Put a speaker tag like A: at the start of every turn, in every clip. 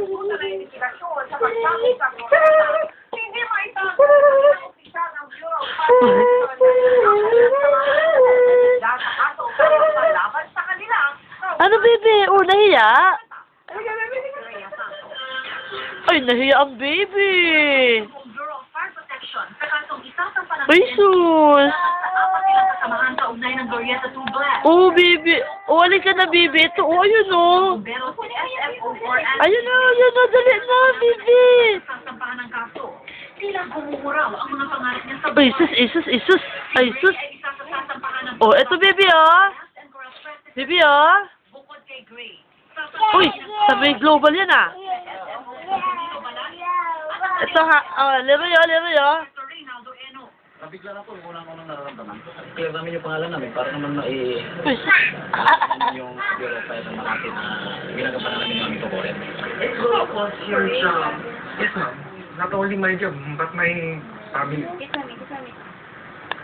A: pupunta na investigasyon sa paggamit sa mga hindi maitago ng opisyal ng Bureau dahil sa kaso laban sa kanila.
B: Ano, baby? Oh, nahiya? Ay, nahiya ang baby.
A: Bureau of Fire Protection sa kasong isasampa ng
B: Ay, sus.
A: sa apat nilang kasamahan kaugnay ng Glorieta Tubles.
B: Oh, baby. Oh, alin ka na, baby. Ito, oh, ayun, oh.
A: Pero si SFO4
B: Ayun na, ayun na. Dali na, baby.
A: sasampahan ng kaso. Silang kumumuraw ang mga pangarap niya sa
B: Ay, sus, isus, isus. Ay, sus.
A: ay isa sa sasampahan ng
B: Oh, ito, baby, oh. Baby, oh.
A: bukod kay Gray.
B: Uy, sabi global yan, ah. Ito, ha. Oh, lero yun, lero yun.
A: Reynaldo Eno.
C: Nabigla na po yung unang nararamdaman. Clear namin yung pangalan namin para naman
B: Uy,
C: yung Bureau of Fire naman natin na ginagawa namin yung aming tukurin.
D: It's of course your job. Yes, ma'am. Not only my job, but my family.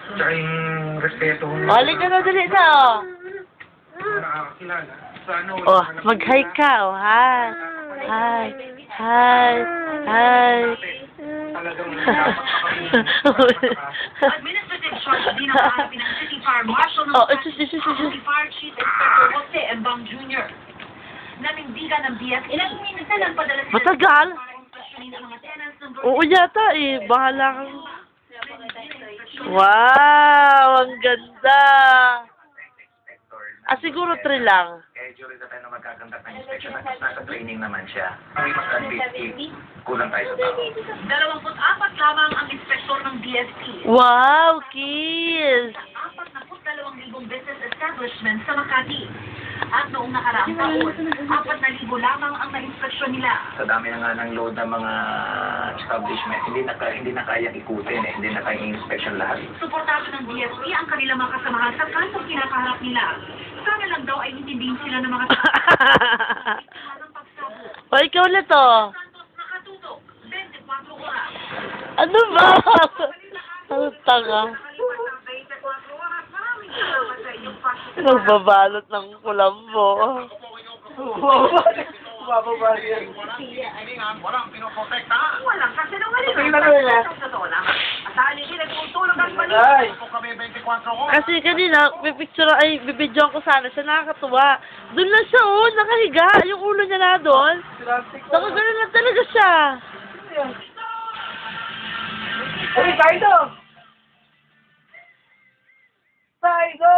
D: Tsaka yung respeto ko
B: oh, alin ka na, dali na, oh.
D: nakakakilala. Sana
B: Oh, mag-hi ka, oh. Hi. Hi. Hi. Hi.
D: Talagang
A: Administrative charge din ang haharapin ng City Fire Marshal ng
B: Oh, isus, isus,
A: ang
B: isus.
A: City Fire Chief Inspector Jose Embang Jr. Nanindigan ng BFE na nagpadala sila
B: Matagal?
A: para inspeksyonin ang mga tenants ng
B: Oo yata, eh. Bahala kang... Wow, ang ganda. Ah, siguro 3 lang.
C: Schedule na tayo na magkakandak ng inspection at nasa training naman siya. Ang mas advance, kulang tayo sa tao.
A: 24 lamang ang inspektor ng BFP.
B: Wow, kiss.
A: 42,000 business establishment sa Makati. At noong nakaraang taon, 4,000 lamang ang na-inspeksyon nila.
C: Sa dami na nga ng load ng mga establishment, hindi na kayang ikutin eh. Hindi na kayang inspection lahat.
A: Suportado ng BFP ang kanilang mga kasamahan sa kasong kinakaharap nila. Sana lang daw ay intindihin sila ng mga ng pagsabot.
B: O, ikaw ulit, oh.
A: Santos nakatutok, 24 oras.
B: Ano ba? Ano tanga?
A: Nakalipas ang 24 oras, maraming salamat sa inyong pagsuporta.
B: Nagbabalot ng kulambo.
A: Walang kasinungalingan. Sa totoo lang. At dahil hindi nagtutulog ang balik.
B: Kasi kanina, bibidyoan ko sana siya, nakakatuwa. Doon lang siya, oh, nakahiga. Yung ulo niya na doon. Nakagano'n lang talaga siya.
D: Hey, Kaido! Kaido!